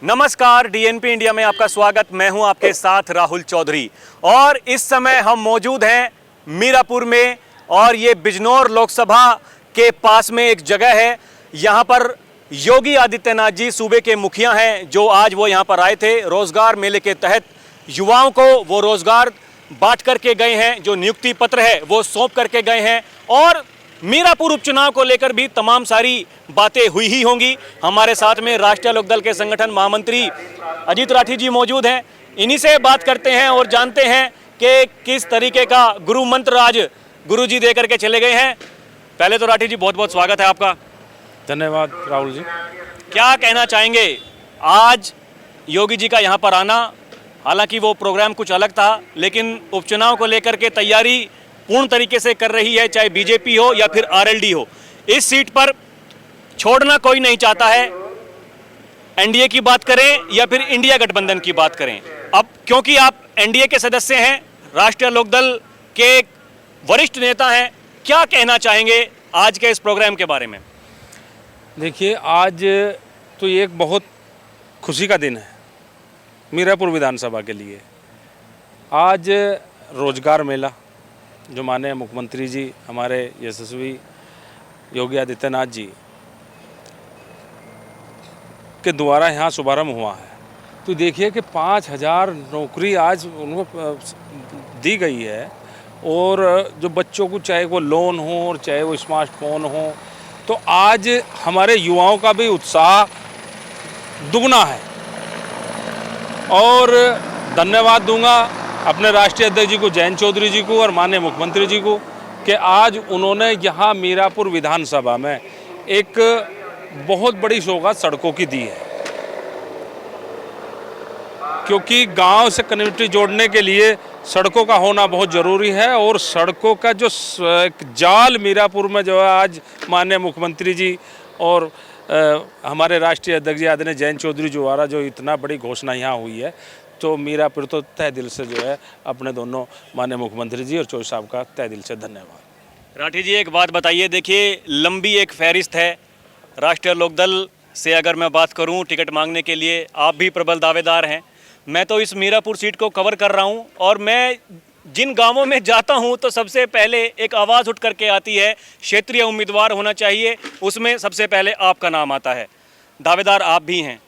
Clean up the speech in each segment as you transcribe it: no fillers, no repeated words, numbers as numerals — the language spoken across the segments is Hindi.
नमस्कार, डीएनपी इंडिया में आपका स्वागत। मैं हूं आपके साथ राहुल चौधरी और इस समय हम मौजूद हैं मीरापुर में और ये बिजनौर लोकसभा के पास में एक जगह है। यहां पर योगी आदित्यनाथ जी सूबे के मुखिया हैं, जो आज वो यहां पर आए थे। रोजगार मेले के तहत युवाओं को वो रोजगार बांट करके गए हैं, जो नियुक्ति पत्र है वो सौंप करके गए हैं और मीरापुर उपचुनाव को लेकर भी तमाम सारी बातें हुई ही होंगी। हमारे साथ में राष्ट्रीय लोकदल के संगठन महामंत्री अजीत राठी जी मौजूद हैं। इन्हीं से बात करते हैं और जानते हैं कि किस तरीके का गुरु मंत्र आज गुरु जी दे करके चले गए हैं। पहले तो राठी जी बहुत बहुत स्वागत है आपका। धन्यवाद राहुल जी। क्या कहना चाहेंगे आज योगी जी का यहाँ पर आना? हालांकि वो प्रोग्राम कुछ अलग था, लेकिन उपचुनाव को लेकर के तैयारी पूर्ण तरीके से कर रही है, चाहे बीजेपी हो या फिर आरएलडी हो। इस सीट पर छोड़ना कोई नहीं चाहता है। एनडीए की बात करें या फिर इंडिया गठबंधन की बात करें, अब क्योंकि आप एनडीए के सदस्य हैं, राष्ट्रीय लोकदल के एक वरिष्ठ नेता हैं, क्या कहना चाहेंगे आज के इस प्रोग्राम के बारे में? देखिए, आज तो ये एक बहुत खुशी का दिन है मीरापुर विधानसभा के लिए। आज रोजगार मेला जो माननीय मुख्यमंत्री जी हमारे यशस्वी योगी आदित्यनाथ जी के द्वारा यहाँ शुभारंभ हुआ है। तो देखिए कि 5,000 नौकरी आज उनको दी गई है और जो बच्चों को चाहे वो लोन हो और चाहे वो स्मार्टफोन हो, तो आज हमारे युवाओं का भी उत्साह दुगना है। और धन्यवाद दूंगा अपने राष्ट्रीय अध्यक्ष जी को, जयंत चौधरी जी को और माननीय मुख्यमंत्री जी को कि आज उन्होंने यहाँ मीरापुर विधानसभा में एक बहुत बड़ी सौगात सड़कों की दी है। क्योंकि गांव से कनेक्टिविटी जोड़ने के लिए सड़कों का होना बहुत ज़रूरी है और सड़कों का जो एक जाल मीरापुर में जो है आज माननीय मुख्यमंत्री जी और हमारे राष्ट्रीय अध्यक्ष जी आदरणीय जयंत चौधरी जी द्वारा जो इतना बड़ी घोषणा यहाँ हुई है, तो मीरापुर तो तहे दिल से जो है अपने दोनों माननीय मुख्यमंत्री जी और चौधरी साहब का तहे दिल से धन्यवाद। राठी जी, एक बात बताइए, देखिए लंबी एक फहरिस्त है। राष्ट्रीय लोकदल से अगर मैं बात करूं, टिकट मांगने के लिए आप भी प्रबल दावेदार हैं। मैं तो इस मीरापुर सीट को कवर कर रहा हूं और मैं जिन गांवों में जाता हूं तो सबसे पहले एक आवाज़ उठ करके आती है, क्षेत्रीय उम्मीदवार होना चाहिए, उसमें सबसे पहले आपका नाम आता है। दावेदार आप भी हैं,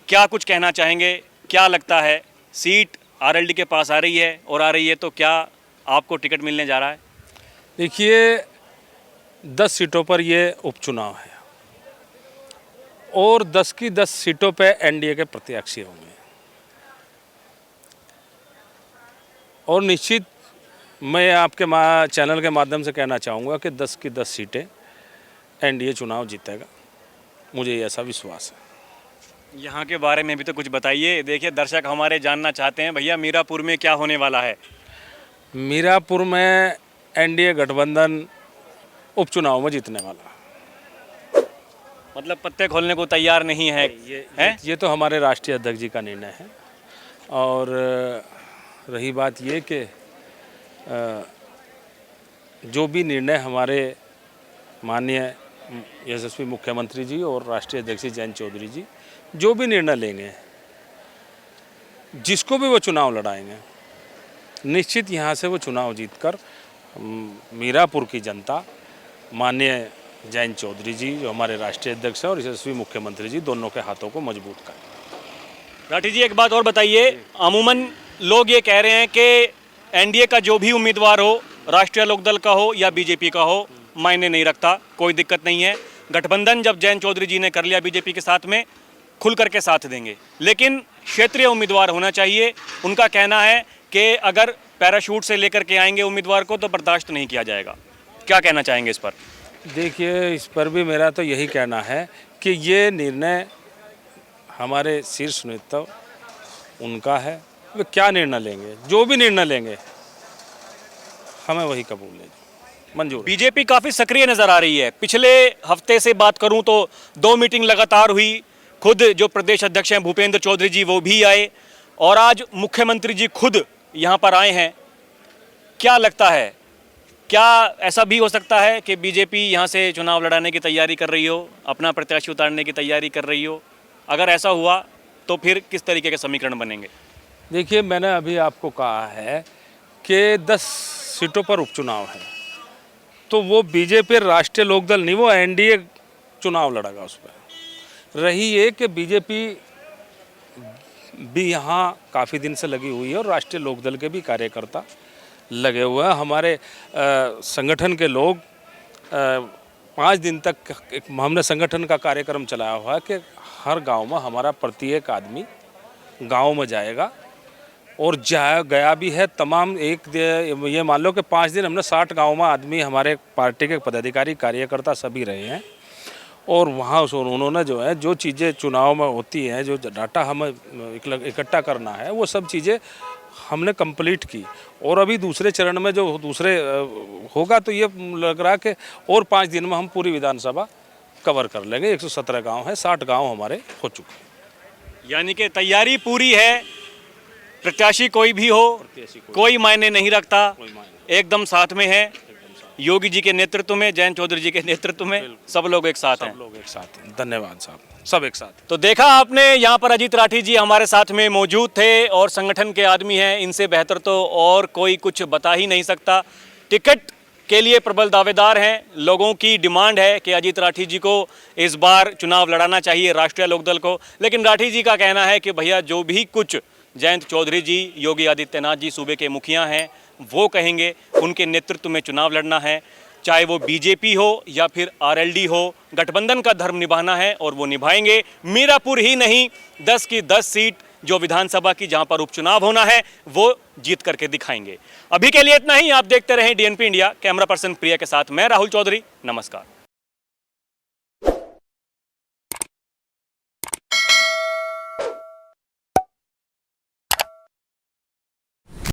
क्या कुछ कहना चाहेंगे? क्या लगता है, सीट आरएलडी के पास आ रही है और आ रही है तो क्या आपको टिकट मिलने जा रहा है? देखिए, 10 सीटों पर ये उपचुनाव है और 10 की 10 सीटों पे एनडीए के प्रत्याशी होंगे और निश्चित मैं आपके चैनल के माध्यम से कहना चाहूँगा कि 10 की 10 सीटें एनडीए चुनाव जीतेगा, मुझे ऐसा विश्वास है। यहाँ के बारे में भी तो कुछ बताइए। देखिए, दर्शक हमारे जानना चाहते हैं, भैया मीरापुर में क्या होने वाला है? मीरापुर में एनडीए गठबंधन उपचुनाव में जीतने वाला है। मतलब पत्ते खोलने को तैयार नहीं है? ये तो हमारे राष्ट्रीय अध्यक्ष जी का निर्णय है। और रही बात ये कि जो भी निर्णय हमारे माननीय यशस्वी मुख्यमंत्री जी और राष्ट्रीय अध्यक्ष जयंत चौधरी जी जो भी निर्णय लेंगे, जिसको भी वो चुनाव लड़ाएंगे, निश्चित यहाँ से वो चुनाव जीतकर मीरापुर की जनता माननीय जयंत चौधरी जी जो हमारे राष्ट्रीय अध्यक्ष हैं और यशस्वी मुख्यमंत्री जी दोनों के हाथों को मजबूत करें। राठी जी, एक बात और बताइए, अमूमन लोग ये कह रहे हैं कि एनडीए का जो भी उम्मीदवार हो, राष्ट्रीय लोकदल का हो या बीजेपी का हो, मायने नहीं रखता, कोई दिक्कत नहीं है। गठबंधन जब जयंत चौधरी जी ने कर लिया बीजेपी के साथ में, खुल करके साथ देंगे, लेकिन क्षेत्रीय उम्मीदवार होना चाहिए। उनका कहना है कि अगर पैराशूट से लेकर के आएंगे उम्मीदवार को तो बर्दाश्त नहीं किया जाएगा। क्या कहना चाहेंगे इस पर? देखिए, इस पर भी मेरा तो यही कहना है कि ये निर्णय हमारे शीर्ष नेतृत्व उनका है। वे क्या निर्णय लेंगे, जो भी निर्णय लेंगे हमें वही कबूल है, मंजूर। बीजेपी काफ़ी सक्रिय नज़र आ रही है। पिछले हफ्ते से बात करूं तो 2 मीटिंग लगातार हुई। खुद जो प्रदेश अध्यक्ष हैं भूपेंद्र चौधरी जी, वो भी आए और आज मुख्यमंत्री जी खुद यहाँ पर आए हैं। क्या लगता है, क्या ऐसा भी हो सकता है कि बीजेपी यहाँ से चुनाव लड़ाने की तैयारी कर रही हो, अपना प्रत्याशी उतारने की तैयारी कर रही हो? अगर ऐसा हुआ तो फिर किस तरीके के समीकरण बनेंगे? देखिए, मैंने अभी आपको कहा है कि 10 सीटों पर उपचुनाव है, तो वो बीजेपी राष्ट्रीय लोकदल नहीं, वो एनडीए चुनाव लड़ेगा उस पर। रही ये कि बीजेपी भी यहाँ काफ़ी दिन से लगी हुई है और राष्ट्रीय लोकदल के भी कार्यकर्ता लगे हुए हैं। हमारे संगठन के लोग 5 दिन तक हमने संगठन का कार्यक्रम चलाया हुआ है कि हर गांव में हमारा प्रत्येक आदमी गांव में जाएगा और गया भी है। तमाम ये मान लो कि 5 दिन हमने 60 गांव में आदमी, हमारे पार्टी के पदाधिकारी कार्यकर्ता सभी रहे हैं और वहाँ उन्होंने जो है, जो चीज़ें चुनाव में होती हैं, जो डाटा हमें इकट्ठा करना है, वो सब चीज़ें हमने कंप्लीट की। और अभी दूसरे चरण में जो दूसरे होगा, तो ये लग रहा है कि और 5 दिन में हम पूरी विधानसभा कवर कर लेंगे। 117 गांव हैं, 60 गांव हमारे हो चुके हैं। यानी कि तैयारी पूरी है, प्रत्याशी कोई भी हो, कोई मायने नहीं रखता, एकदम साथ में है। योगी जी के नेतृत्व में, जयंत चौधरी जी के नेतृत्व में सब लोग एक साथ हैं। सब लोग एक साथ हैं। धन्यवाद साहब, सब एक साथ। तो देखा आपने, यहाँ पर अजीत राठी जी हमारे साथ में मौजूद थे और संगठन के आदमी हैं। इनसे बेहतर तो और कोई कुछ बता ही नहीं सकता। टिकट के लिए प्रबल दावेदार हैं। लोगों की डिमांड है कि अजीत राठी जी को इस बार चुनाव लड़ाना चाहिए, राष्ट्रीय लोकदल को। लेकिन राठी जी का कहना है कि भैया जो भी कुछ जयंत चौधरी जी, योगी आदित्यनाथ जी सूबे के मुखिया हैं, वो कहेंगे, उनके नेतृत्व में चुनाव लड़ना है। चाहे वो बीजेपी हो या फिर आरएलडी हो, गठबंधन का धर्म निभाना है और वो निभाएंगे। मीरापुर ही नहीं, 10 की 10 सीट जो विधानसभा की जहां पर उपचुनाव होना है, वो जीत करके दिखाएंगे। अभी के लिए इतना ही। आप देखते रहें डीएनपी इंडिया। कैमरा पर्सन प्रिया के साथ मैं राहुल चौधरी। नमस्कार।